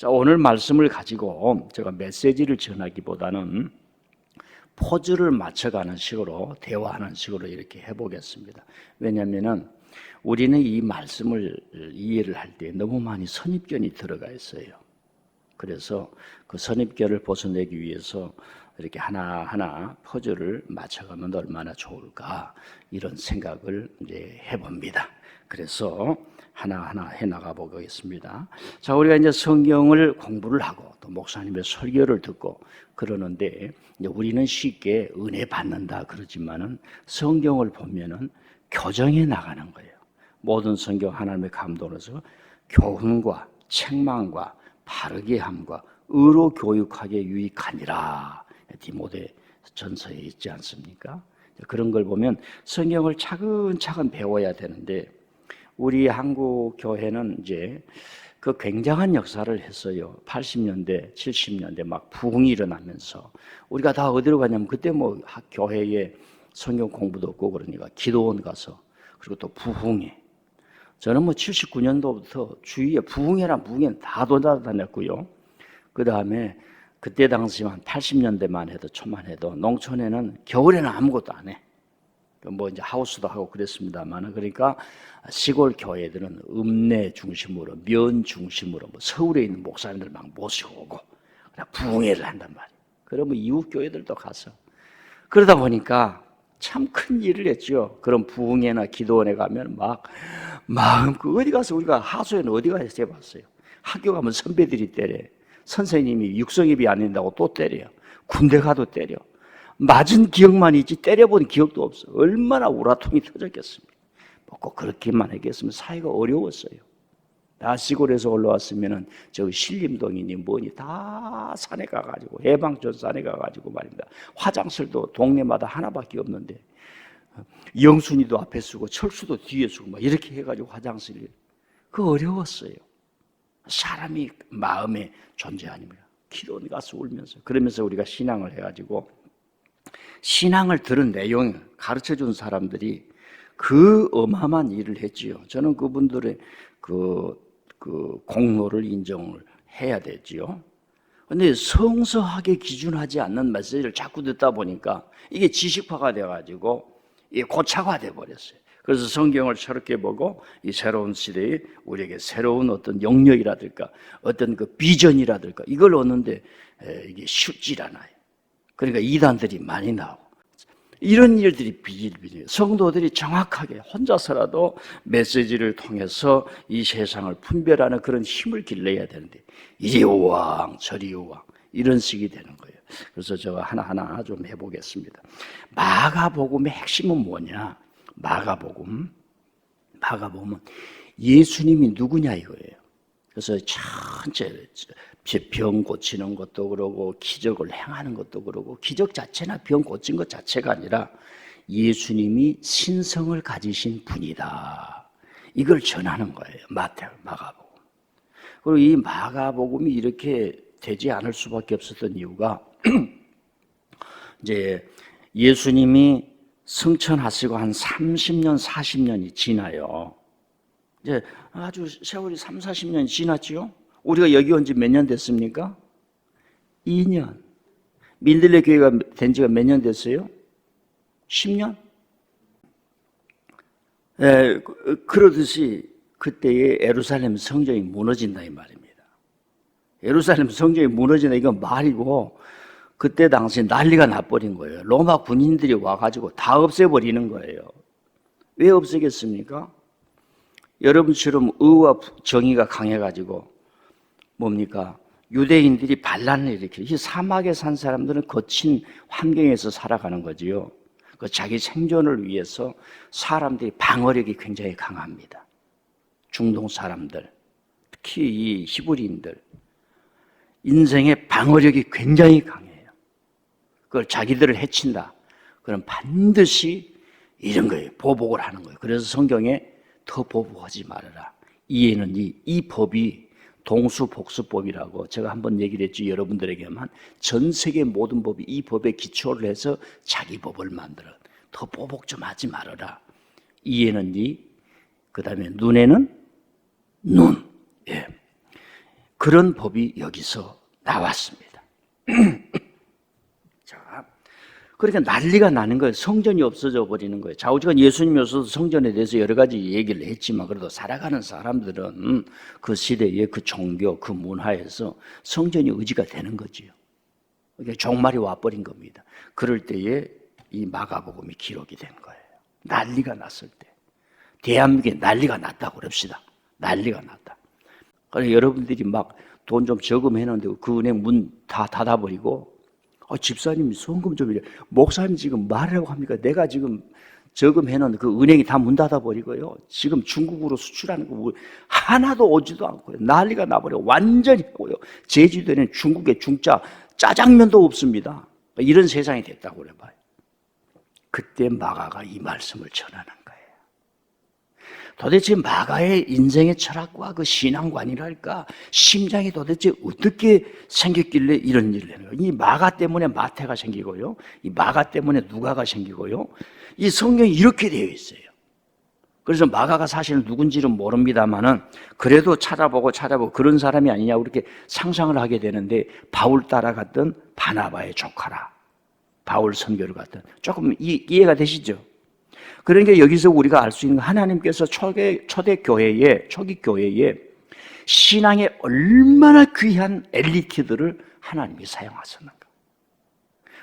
자, 오늘 말씀을 가지고 제가 메시지를 전하기보다는 포즈를 맞춰가는 식으로 대화하는 식으로 이렇게 해보겠습니다. 왜냐하면 우리는 이 말씀을 이해를 할 때 너무 많이 선입견이 들어가 있어요. 그래서 그 선입견을 벗어내기 위해서 이렇게 하나하나 포즈를 맞춰가면 얼마나 좋을까 이런 생각을 이제 해봅니다. 그래서 하나하나 해나가 보겠습니다. 자, 우리가 이제 성경을 공부를 하고 또 목사님의 설교를 듣고 그러는데 이제 우리는 쉽게 은혜 받는다 그러지만은 성경을 보면은 교정해 나가는 거예요. 모든 성경 하나님의 감동으로서 교훈과 책망과 바르게 함과 의로 교육하기에 유익하니라. 디모데 전서에 있지 않습니까? 그런 걸 보면 성경을 차근차근 배워야 되는데 우리 한국 교회는 이제 그 굉장한 역사를 했어요. 80년대, 70년대 막 부흥이 일어나면서 우리가 다 어디로 가냐면 그때 뭐 교회에 성경 공부도 없고 그러니까 기도원 가서 그리고 또 부흥회. 저는 뭐 79년도부터 주위에 부흥회랑 부흥회는 다 돌아다녔고요. 그 다음에 그때 당시만 80년대만 해도 초만 해도 농촌에는 겨울에는 아무것도 안 해. 뭐 이제 하우스도 하고 그랬습니다만 그러니까 시골 교회들은 읍내 중심으로 면 중심으로 뭐 서울에 있는 목사님들 막 모시고 오고 부흥회를 한단 말이에요. 그러면 이웃 교회들도 가서 그러다 보니까 참 큰 일을 했죠. 그런 부흥회나 기도원에 가면 막 그 어디 가서 우리가 하소연은 어디 가서 해봤어요. 학교 가면 선배들이 때려. 선생님이 육성입이 안 된다고 또 때려요. 군대 가도 때려. 맞은 기억만 있지 때려본 기억도 없어. 얼마나 우라통이 터졌겠습니까? 꼭 그렇게만 했겠으면 사회가 어려웠어요. 다 시골에서 올라왔으면은 저 신림동이니 뭐니 다 산에 가가지고 해방촌 산에 가가지고 말입니다. 화장실도 동네마다 하나밖에 없는데 영순이도 앞에 쓰고 철수도 뒤에 쓰고 막 이렇게 해가지고 화장실 그 어려웠어요. 사람이 마음의 존재 아닙니까? 기도원 가서 울면서 그러면서 우리가 신앙을 해가지고 신앙을 들은 내용 가르쳐준 사람들이 그 어마어마한 일을 했지요. 저는 그분들의 그 공로를 인정을 해야 되지요. 근데 성서학에 기준하지 않는 메시지를 자꾸 듣다 보니까 이게 지식화가 돼가지고 이게 고착화돼 버렸어요. 그래서 성경을 새롭게 보고 이 새로운 시대에 우리에게 새로운 어떤 영역이라든가 어떤 그 비전이라든가 이걸 얻는데 이게 쉽지 않아요. 그러니까 이단들이 많이 나오고 이런 일들이 비일비재해요. 성도들이 정확하게 혼자서라도 메시지를 통해서 이 세상을 분별하는 그런 힘을 길러야 되는데 이리 우왕 저리 우왕 이런 식이 되는 거예요. 그래서 제가 하나하나 좀 해보겠습니다. 마가복음의 핵심은 뭐냐? 마가복음은 예수님이 누구냐 이거예요. 그래서 전체 병 고치는 것도 그러고 기적을 행하는 것도 그러고 기적 자체나 병 고친 것 자체가 아니라 예수님이 신성을 가지신 분이다. 이걸 전하는 거예요. 마가복음. 그리고 이 마가복음이 이렇게 되지 않을 수밖에 없었던 이유가 이제 예수님이 승천하시고 한 30년, 40년이 지나요. 이제 아주 세월이 3, 40년이 지났지요? 우리가 여기 온 지 몇 년 됐습니까? 2년. 민들레 교회가 된 지가 몇 년 됐어요? 10년? 그러듯이 그때의 예루살렘 성전이 무너진다 이 말입니다. 예루살렘 성전이 무너진다 이건 말이고 그때 당시 난리가 나버린 거예요. 로마 군인들이 와가지고 다 없애버리는 거예요. 왜 없애겠습니까? 여러분처럼 의와 정의가 강해가지고 뭡니까? 유대인들이 반란을 일으키고 이 사막에 산 사람들은 거친 환경에서 살아가는 거지요. 그 자기 생존을 위해서 사람들이 방어력이 굉장히 강합니다. 중동 사람들, 특히 이 히브리인들 인생의 방어력이 굉장히 강해요. 그걸 자기들을 해친다. 그럼 반드시 이런 거예요. 보복을 하는 거예요. 그래서 성경에 더 보복하지 말아라. 이에는 이 법이 동수복수법이라고 제가 한번 얘기를 했죠. 여러분들에게만 전 세계 모든 법이 이 법에 기초를 해서 자기 법을 만들어. 더 보복 좀 하지 말아라. 이에는 그 다음에 눈에는 눈. 예. 그런 법이 여기서 나왔습니다. 자, 그러니까 난리가 나는 거예요. 성전이 없어져 버리는 거예요. 좌우지간 예수님이 오셔서 성전에 대해서 여러 가지 얘기를 했지만 그래도 살아가는 사람들은 그 시대의 그 종교, 그 문화에서 성전이 의지가 되는 거지요. 그러니까 종말이 와버린 겁니다. 그럴 때에 이 마가복음이 기록이 된 거예요. 난리가 났을 때. 대한민국에 난리가 났다고 그럽시다. 난리가 났다. 그래서 여러분들이 막 돈 좀 저금해놓는데 그 은행 문 다 닫아버리고 집사님이 송금 좀 이래. 목사님 지금 말하라고 합니까? 내가 지금 저금해놓은 그 은행이 다 문 닫아버리고요. 지금 중국으로 수출하는 거 하나도 오지도 않고요. 난리가 나버려. 완전히 고요. 제주도에는 중국의 중짜 짜장면도 없습니다. 이런 세상이 됐다고 그래봐요. 그때 마가가 이 말씀을 전하는 거예요. 도대체 마가의 인생의 철학과 그 신앙관이랄까 심장이 도대체 어떻게 생겼길래 이런 일을 하는 거예요. 이 마가 때문에 마태가 생기고요. 이 마가 때문에 누가가 생기고요. 이 성경이 이렇게 되어 있어요. 그래서 마가가 사실은 누군지는 모릅니다만은 그래도 찾아보고 그런 사람이 아니냐고 이렇게 상상을 하게 되는데 바울 따라갔던 바나바의 조카라. 바울 선교를 갔던 조금 이해가 되시죠? 그러니까 여기서 우리가 알 수 있는 하나님께서 초기 교회에 신앙에 얼마나 귀한 엘리트들을 하나님이 사용하셨는가.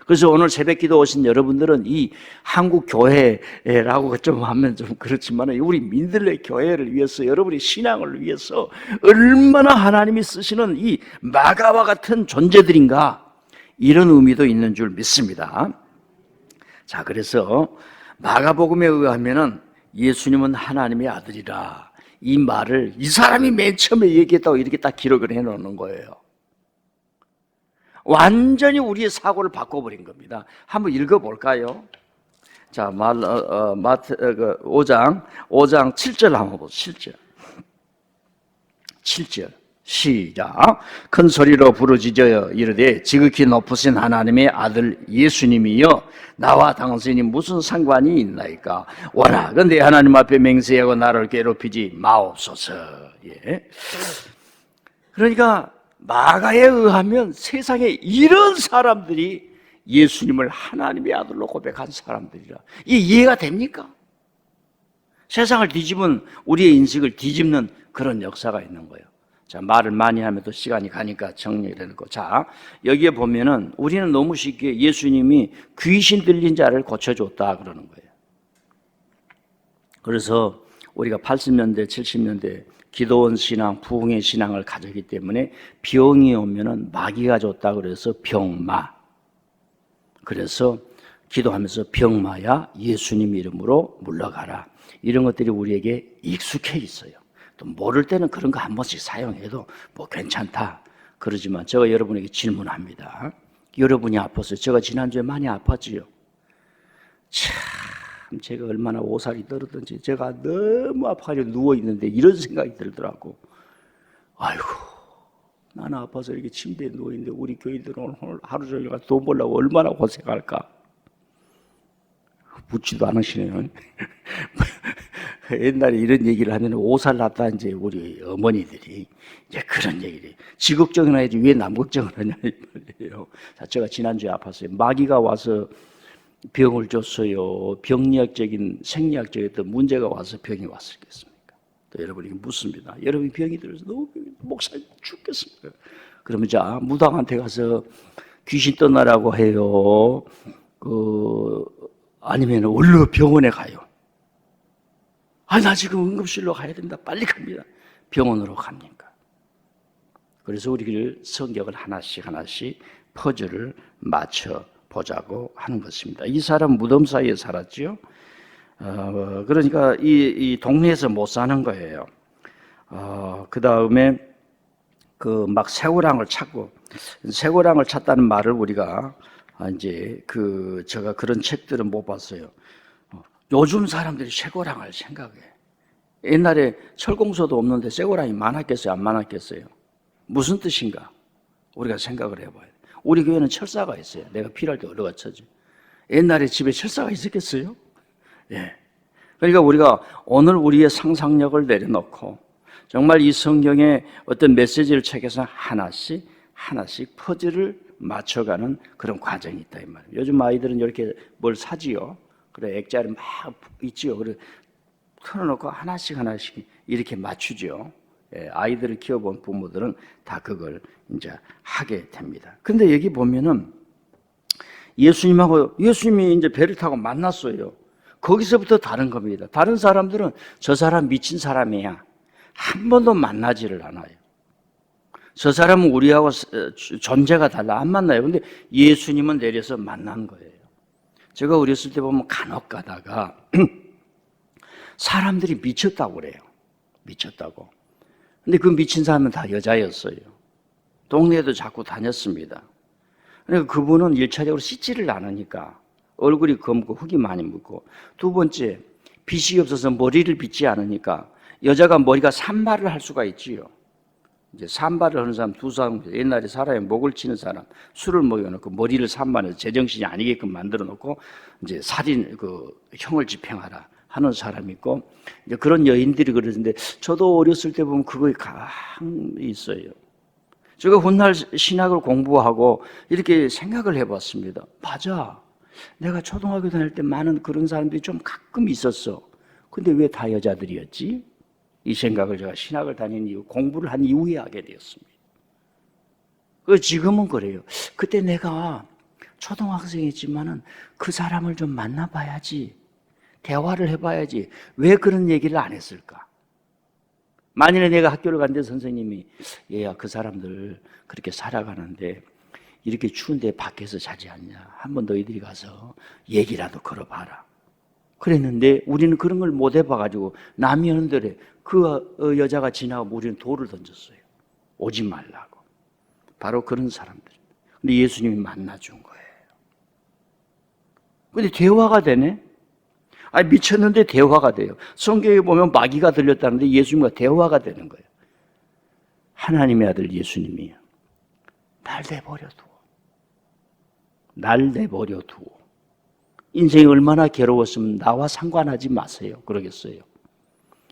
그래서 오늘 새벽기도 오신 여러분들은 이 한국 교회라고 좀 하면 좀 그렇지만 우리 민들레 교회를 위해서 여러분의 신앙을 위해서 얼마나 하나님이 쓰시는 이 마가와 같은 존재들인가 이런 의미도 있는 줄 믿습니다. 자, 그래서 마가복음에 의하면은 예수님은 하나님의 아들이라 이 말을 이 사람이 맨 처음에 얘기했다고 이렇게 딱 기록을 해놓는 거예요. 완전히 우리의 사고를 바꿔버린 겁니다. 한번 읽어볼까요? 자, 마태 5장 7절 한번 보세요. 7절 시작. 큰 소리로 부르짖어 이르되 지극히 높으신 하나님의 아들 예수님이여 나와 당신이 무슨 상관이 있나이까. 원하건대 하나님 앞에 맹세하고 나를 괴롭히지 마옵소서. 예. 그러니까 마가에 의하면 세상에 이런 사람들이 예수님을 하나님의 아들로 고백한 사람들이라. 이 이해가 됩니까? 세상을 뒤집은 우리의 인식을 뒤집는 그런 역사가 있는 거예요. 자, 말을 많이 하면 또 시간이 가니까 정리를 해놓고. 자, 여기에 보면은 우리는 너무 쉽게 예수님이 귀신 들린 자를 고쳐줬다 그러는 거예요. 그래서 우리가 80년대, 70년대 기도원 신앙, 부흥의 신앙을 가졌기 때문에 병이 오면은 마귀가 줬다 그래서 병마. 그래서 기도하면서 병마야 예수님 이름으로 물러가라. 이런 것들이 우리에게 익숙해 있어요. 또 모를 때는 그런 거 한 번씩 사용해도 뭐 괜찮다 그러지만 제가 여러분에게 질문합니다. 여러분이 아팠어요. 제가 지난주에 많이 아팠지요. 참 제가 얼마나 오살이 떨었던지 제가 너무 아파가지고 누워있는데 이런 생각이 들더라고. 아이고 나는 아파서 이렇게 침대에 누워있는데 우리 교인들은 오늘 하루 종일 돈 벌려고 얼마나 고생할까. 묻지도 않으시네요. 옛날에 이런 얘기를 하면 오살 났다 이제 우리 어머니들이 이제 그런 얘기를 지 걱정을 해야지 왜 남 걱정을 하냐 이 말이에요. 자, 제가 지난주에 아팠어요. 마귀가 와서 병을 줬어요. 병리학적인 생리학적인 어떤 문제가 와서 병이 왔었겠습니까? 또 여러분에게 묻습니다. 여러분이 병이 들어서 너무 목사님 죽겠습니까? 그러면 자 무당한테 가서 귀신 떠나라고 해요. 아니면 얼른 병원에 가요. 나 지금 응급실로 가야 됩니다. 빨리 갑니다. 병원으로 갑니까? 그래서 우리를 성경을 하나씩 퍼즐을 맞춰 보자고 하는 것입니다. 이 사람 무덤 사이에 살았지요. 그러니까 이 동네에서 못 사는 거예요. 그 다음에 막 쇠고랑을 찾다는 말을 우리가 이제 제가 그런 책들은 못 봤어요. 요즘 사람들이 쇠고랑을 생각해. 옛날에 철공소도 없는데 쇠고랑이 많았겠어요? 안 많았겠어요? 무슨 뜻인가? 우리가 생각을 해봐야 돼. 우리 교회는 철사가 있어요. 내가 필요할 때 얻어가 쳐줘. 옛날에 집에 철사가 있었겠어요? 예. 그러니까 우리가 오늘 우리의 상상력을 내려놓고 정말 이 성경의 어떤 메시지를 책에서 하나씩 퍼즐을 맞춰가는 그런 과정이 있다 이 말이에요. 요즘 아이들은 이렇게 뭘 사지요. 그래 액자를 막 있지요. 그래 틀어놓고 하나씩 이렇게 맞추죠. 예, 아이들을 키워본 부모들은 다 그걸 이제 하게 됩니다. 근데 여기 보면은 예수님이 이제 배를 타고 만났어요. 거기서부터 다른 겁니다. 다른 사람들은 저 사람 미친 사람이야. 한 번도 만나지를 않아요. 저 사람은 우리하고 존재가 달라. 안 만나요. 근데 예수님은 내려서 만난 거예요. 제가 어렸을 때 보면 간혹 가다가 사람들이 미쳤다고 그래요. 미쳤다고. 근데 그 미친 사람은 다 여자였어요. 동네에도 자꾸 다녔습니다. 그러니까 그분은 1차적으로 씻지를 않으니까 얼굴이 검고 흙이 많이 묻고, 두 번째 빗이 없어서 머리를 빗지 않으니까 여자가 머리가 산발을 할 수가 있지요. 이제 산발을 하는 사람 두 사람, 옛날에 사람의 목을 치는 사람, 술을 먹여놓고 머리를 산발해서 제정신이 아니게끔 만들어 놓고 이제 살인 형을 집행하라 하는 사람이 있고, 이제 그런 여인들이 그러는데 저도 어렸을 때 보면 그거에 강 있어요. 제가 훗날 신학을 공부하고 이렇게 생각을 해봤습니다. 맞아. 내가 초등학교 다닐 때 많은 그런 사람들이 좀 가끔 있었어. 근데 왜 다 여자들이었지? 이 생각을 제가 신학을 다닌 이후, 공부를 한 이후에 하게 되었습니다. 지금은 그래요. 그때 내가 초등학생이지만은 그 사람을 좀 만나봐야지. 대화를 해봐야지. 왜 그런 얘기를 안 했을까? 만일에 내가 학교를 갔는데 선생님이 얘야 그 사람들 그렇게 살아가는데 이렇게 추운데 밖에서 자지 않냐. 한번 너희들이 가서 얘기라도 걸어봐라. 그랬는데 우리는 그런 걸 못 해봐가지고 남이 하는 대로 그 여자가 지나가고 우리는 돌을 던졌어요. 오지 말라고. 바로 그런 사람들. 근데 예수님이 만나준 거예요. 근데 대화가 되네? 아니 미쳤는데 대화가 돼요. 성경에 보면 마귀가 들렸다는데 예수님과 대화가 되는 거예요. 하나님의 아들 예수님이 날 내버려 두어. 인생이 얼마나 괴로웠으면 나와 상관하지 마세요. 그러겠어요.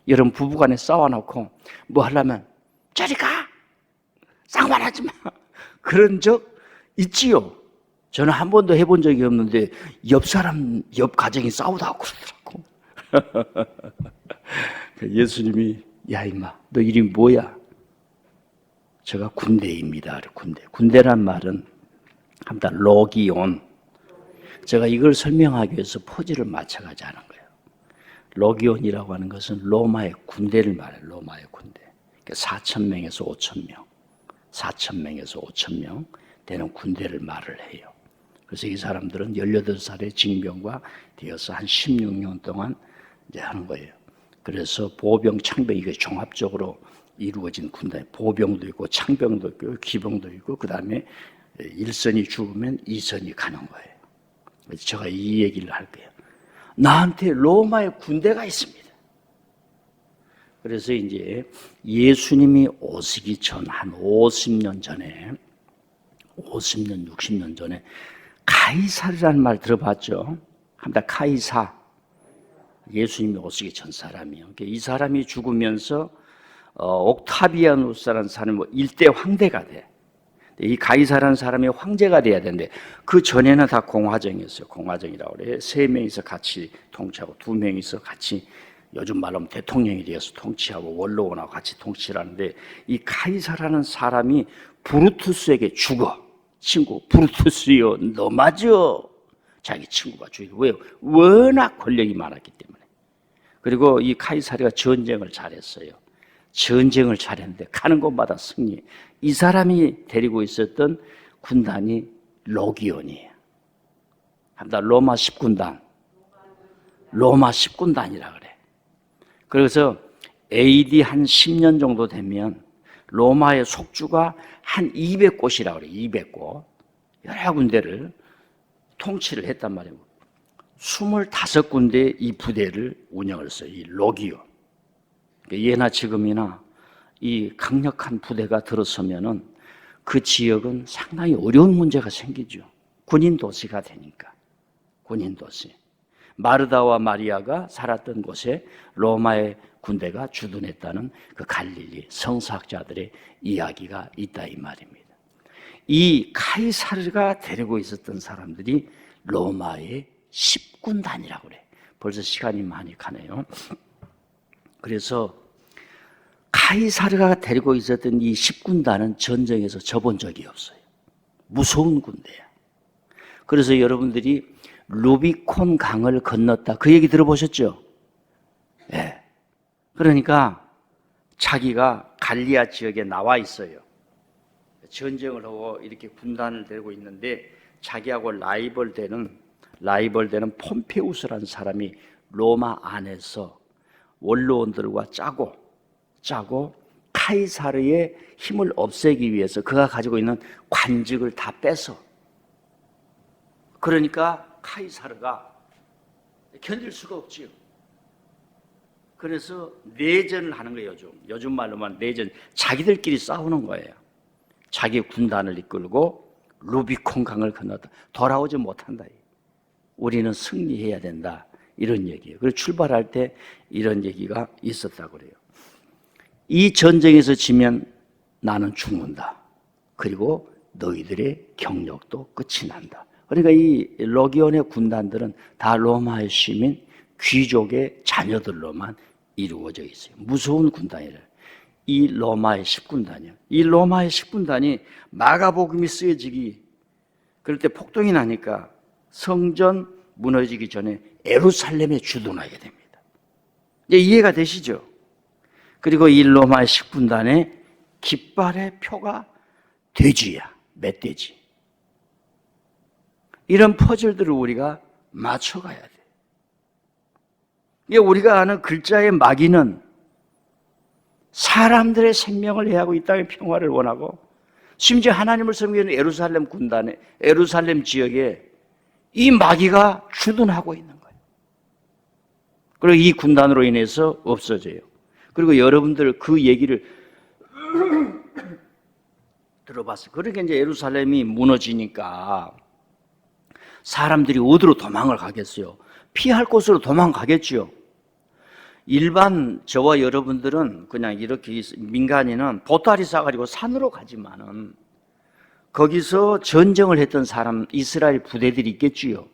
여러분 부부간에 싸워놓고 뭐 하려면 저리 가! 상관하지 마! 그런 적 있지요. 저는 한 번도 해본 적이 없는데 옆 가정이 싸우다고 그러더라고. 예수님이 야 임마 너 이름이 뭐야? 제가 군대입니다. 군대란 말은 한다 로기온. 제가 이걸 설명하기 위해서 포즈를 맞춰가지 않은 거예요. 로기온이라고 하는 것은 로마의 군대를 말해요. 로마의 군대. 4,000명에서 5,000명. 4,000명에서 5,000명 되는 군대를 말을 해요. 그래서 이 사람들은 18살의 징병과 되어서 한 16년 동안 이제 하는 거예요. 그래서 보병, 창병 이게 종합적으로 이루어진 군대. 보병도 있고 창병도 있고 기병도 있고 그 다음에 1선이 죽으면 2선이 가는 거예요. 그래서 제가 이 얘기를 할 거예요. 나한테 로마의 군대가 있습니다. 그래서 이제 예수님이 오시기 전 한 50년 전에 50년, 60년 전에 가이사르라는 말 들어봤죠? 합니다. 카이사. 예수님이 오시기 전 사람이에요. 이 사람이 죽으면서 옥타비아누스라는 사람이 일대 황대가 돼. 이 가이사라는 사람이 황제가 돼야 되는데 그 전에는 다 공화정이었어요. 공화정이라고 그래요. 3명이서 같이 통치하고 2명이서 같이 요즘 말로 하면 대통령이 되어서 통치하고 원로원하고 같이 통치를 하는데 이 가이사라는 사람이 브루투스에게 죽어. 친구 브루투스요 너 맞아. 자기 친구가 죽이고 왜요? 워낙 권력이 많았기 때문에. 그리고 이 카이사르가 전쟁을 잘했어요. 전쟁을 잘했는데 가는 곳마다 승리. 이 사람이 데리고 있었던 군단이 로기온이에요. 합니다. 로마 10군단. 로마 10군단이라 그래. 그래서 AD 한 10년 정도 되면 로마의 속주가 한 200곳이라고 그래요. 200곳. 여러 군데를 통치를 했단 말이에요. 25군데 이 부대를 운영을 했어요. 이 로기온. 예나 지금이나 이 강력한 부대가 들어서면은 그 지역은 상당히 어려운 문제가 생기죠. 군인 도시가 되니까. 군인 도시. 마르다와 마리아가 살았던 곳에 로마의 군대가 주둔했다는 그 갈릴리 성서학자들의 이야기가 있다 이 말입니다. 이 카이사르가 데리고 있었던 사람들이 로마의 10군단이라고 그래. 벌써 시간이 많이 가네요. 그래서 카이사르가 데리고 있었던 이 10군단은 전쟁에서 져본 적이 없어요. 무서운 군대야. 그래서 여러분들이 루비콘 강을 건넜다. 그 얘기 들어보셨죠? 네. 그러니까 자기가 갈리아 지역에 나와 있어요. 전쟁을 하고 이렇게 군단을 데리고 있는데 자기하고 라이벌 되는 폼페우스라는 사람이 로마 안에서 원로원들과 짜고 카이사르의 힘을 없애기 위해서 그가 가지고 있는 관직을 다 뺏어. 그러니까 카이사르가 견딜 수가 없지요. 그래서 내전을 하는 거예요. 요즘 말로만 내전. 자기들끼리 싸우는 거예요. 자기 군단을 이끌고 루비콘 강을 건넜다. 돌아오지 못한다. 우리는 승리해야 된다. 이런 얘기예요. 그래서 출발할 때 이런 얘기가 있었다고 그래요. 이 전쟁에서 지면 나는 죽는다. 그리고 너희들의 경력도 끝이 난다. 그러니까 이 러기온의 군단들은 다 로마의 시민, 귀족의 자녀들로만 이루어져 있어요. 무서운 군단이래요. 이 로마의 10군단이요. 이 로마의 10군단이 마가복음이 쓰여지기 그럴 때 폭동이 나니까 성전 무너지기 전에 예루살렘에 주둔하게 됩니다. 이제 이해가 되시죠? 그리고 이 로마의 10군단의 깃발의 표가 돼지야, 멧돼지. 이런 퍼즐들을 우리가 맞춰가야 돼. 우리가 아는 글자의 마귀는 사람들의 생명을 해하고 이 땅의 평화를 원하고 심지어 하나님을 섬기는 예루살렘 군단에, 예루살렘 지역에 이 마귀가 주둔하고 있는 거예요. 그리고 이 군단으로 인해서 없어져요. 그리고 여러분들 그 얘기를 들어봤어요. 그러니까 이제 예루살렘이 무너지니까 사람들이 어디로 도망을 가겠어요? 피할 곳으로 도망가겠죠. 일반 저와 여러분들은 그냥 이렇게 민간인은 보따리 싸가지고 산으로 가지만은 거기서 전쟁을 했던 사람 이스라엘 부대들이 있겠지요.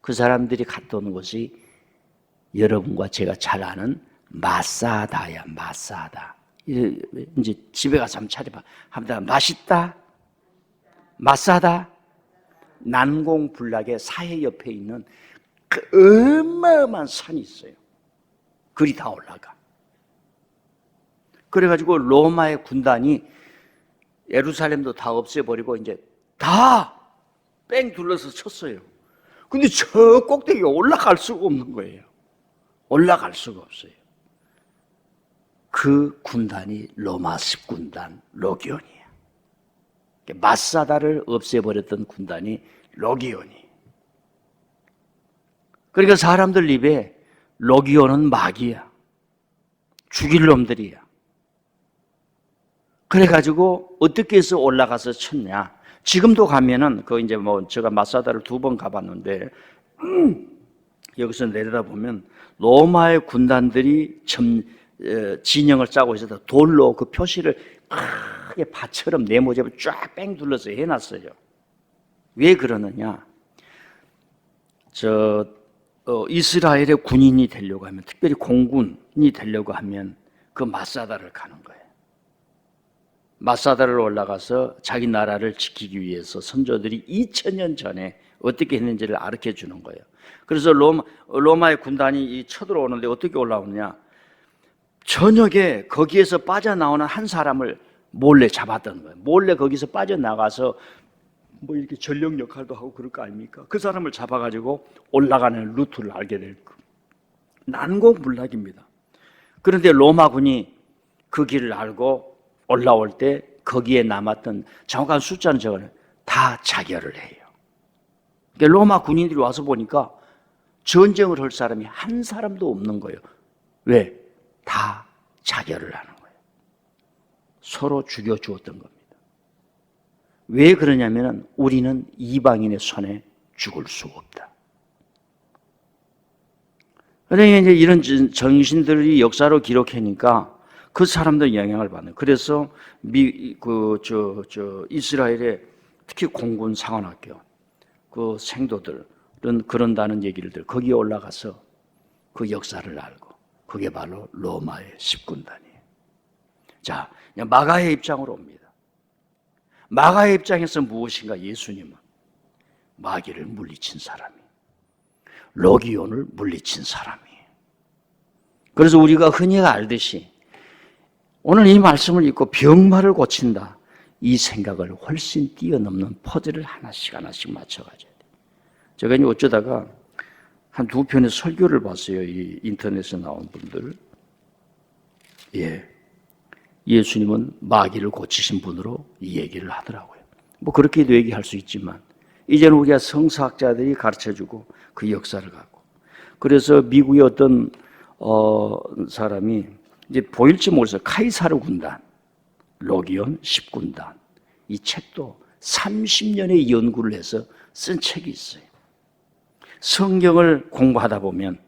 그 사람들이 갔다 오는 곳이 여러분과 제가 잘 아는 마사다야. 마사다. 이제 집에 가서 한번 차려봐. 합니다. 맛있다. 마사다. 난공불락의 사해 옆에 있는 그 어마어마한 산이 있어요. 그리 다 올라가. 그래가지고 로마의 군단이 예루살렘도 다 없애버리고 이제 다 뺑 둘러서 쳤어요. 근데 저 꼭대기에 올라갈 수가 없는 거예요. 올라갈 수가 없어요. 그 군단이 로마 10군단 로기온이에요. 마사다를 없애버렸던 군단이 로기온이. 그러니까 사람들 입에 로기온은 마귀야. 죽일 놈들이야. 그래가지고 어떻게 해서 올라가서 쳤냐. 지금도 가면은 이제 제가 마사다를 2번 가봤는데 여기서 내려다보면 로마의 군단들이 진영을 짜고 있어서 돌로 그 표시를 크게 밭처럼 네모집을 쫙 뺑 둘러서 해놨어요. 왜 그러느냐? 이스라엘의 군인이 되려고 하면, 특별히 공군이 되려고 하면 그 마사다를 가는 거예요. 마사다를 올라가서 자기 나라를 지키기 위해서 선조들이 2000년 전에 어떻게 했는지를 가르쳐 주는 거예요. 그래서 로마의 군단이 쳐들어오는데 어떻게 올라오느냐? 저녁에 거기에서 빠져나오는 한 사람을 몰래 잡았던 거예요. 몰래 거기서 빠져나가서 이렇게 전력 역할도 하고 그럴 거 아닙니까? 그 사람을 잡아가지고 올라가는 루트를 알게 될 거. 난공불락입니다. 그런데 로마군이 그 길을 알고 올라올 때 거기에 남았던 정확한 숫자는 적어요. 다 자결을 해요. 그러니까 로마 군인들이 와서 보니까 전쟁을 할 사람이 한 사람도 없는 거예요. 왜? 다 자결을 하는 거예요. 서로 죽여주었던 겁니다. 왜 그러냐면 우리는 이방인의 손에 죽을 수 없다. 그러니까 이제 이런 정신들이 역사로 기록하니까 그 사람들 영향을 받는. 그래서 이스라엘의 특히 공군 상원학교 그 생도들은 그런다는 얘기를 들어 거기에 올라가서 그 역사를 알고 그게 바로 로마의 10군단이에요. 자, 마가의 입장으로 옵니다. 마가의 입장에서 무엇인가? 예수님은 마귀를 물리친 사람이, 로기온을 물리친 사람이에요. 그래서 우리가 흔히 알듯이 오늘 이 말씀을 읽고 병마를 고친다, 이 생각을 훨씬 뛰어넘는 퍼즐을 하나씩 맞춰가줘야 돼요. 제가 이제 어쩌다가 한 두 편의 설교를 봤어요. 이 인터넷에 나온 분들. 예수님은 마귀를 고치신 분으로 이 얘기를 하더라고요. 뭐 그렇게도 얘기할 수 있지만 이제는 우리가 성서학자들이 가르쳐주고 그 역사를 갖고, 그래서 미국의 어떤 사람이 이제 보일지 모르겠어요. 카이사르 군단, 로기온 10군단, 이 책도 30년의 연구를 해서 쓴 책이 있어요. 성경을 공부하다 보면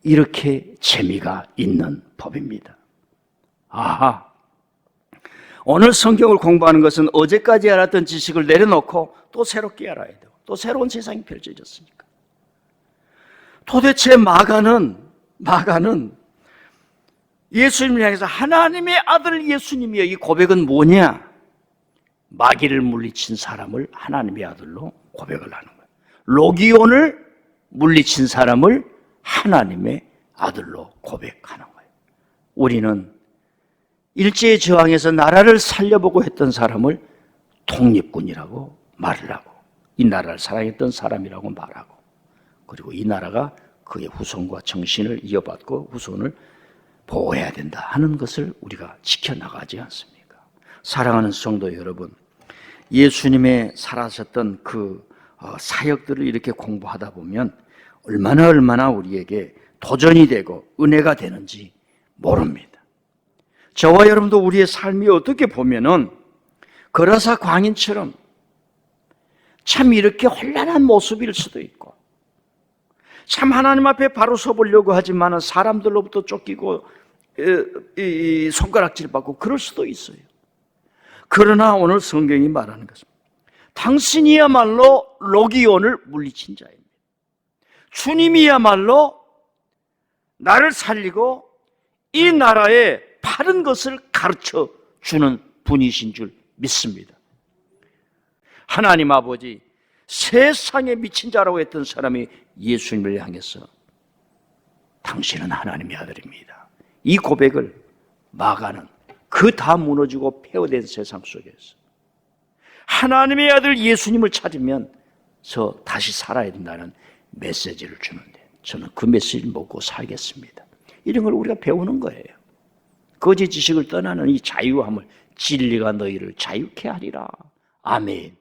이렇게 재미가 있는 법입니다. 아하, 오늘 성경을 공부하는 것은 어제까지 알았던 지식을 내려놓고 또 새롭게 알아야 돼요. 또 새로운 세상이 펼쳐졌으니까. 도대체 마가는 예수님을 향해서 하나님의 아들 예수님이여, 이 고백은 뭐냐? 마귀를 물리친 사람을 하나님의 아들로 고백을 하는 거예요. 로기온을 물리친 사람을 하나님의 아들로 고백하는 거예요. 우리는 일제의 저항에서 나라를 살려보고 했던 사람을 독립군이라고 말을 하고, 이 나라를 사랑했던 사람이라고 말하고, 그리고 이 나라가 그의 후손과 정신을 이어받고 후손을 보호해야 된다 하는 것을 우리가 지켜나가지 않습니까? 사랑하는 성도 여러분, 예수님의 살아셨던 그 사역들을 이렇게 공부하다 보면 얼마나 우리에게 도전이 되고 은혜가 되는지 모릅니다. 저와 여러분도 우리의 삶이 어떻게 보면은 거라사 광인처럼 참 이렇게 혼란한 모습일 수도 있고, 참 하나님 앞에 바로 서보려고 하지만 사람들로부터 쫓기고 손가락질 받고 그럴 수도 있어요. 그러나 오늘 성경이 말하는 것은 당신이야말로 로기온을 물리친 자입니다. 주님이야말로 나를 살리고 이 나라에 바른 것을 가르쳐 주는 분이신 줄 믿습니다. 하나님 아버지, 세상에 미친 자라고 했던 사람이 예수님을 향해서 당신은 하나님의 아들입니다, 이 고백을 마가는 그 다 무너지고 폐허된 세상 속에서 하나님의 아들 예수님을 찾으면서 다시 살아야 된다는 메시지를 주는데, 저는 그 메시지를 먹고 살겠습니다. 이런 걸 우리가 배우는 거예요. 거짓 지식을 떠나는 이 자유함을, 진리가 너희를 자유케 하리라. 아멘.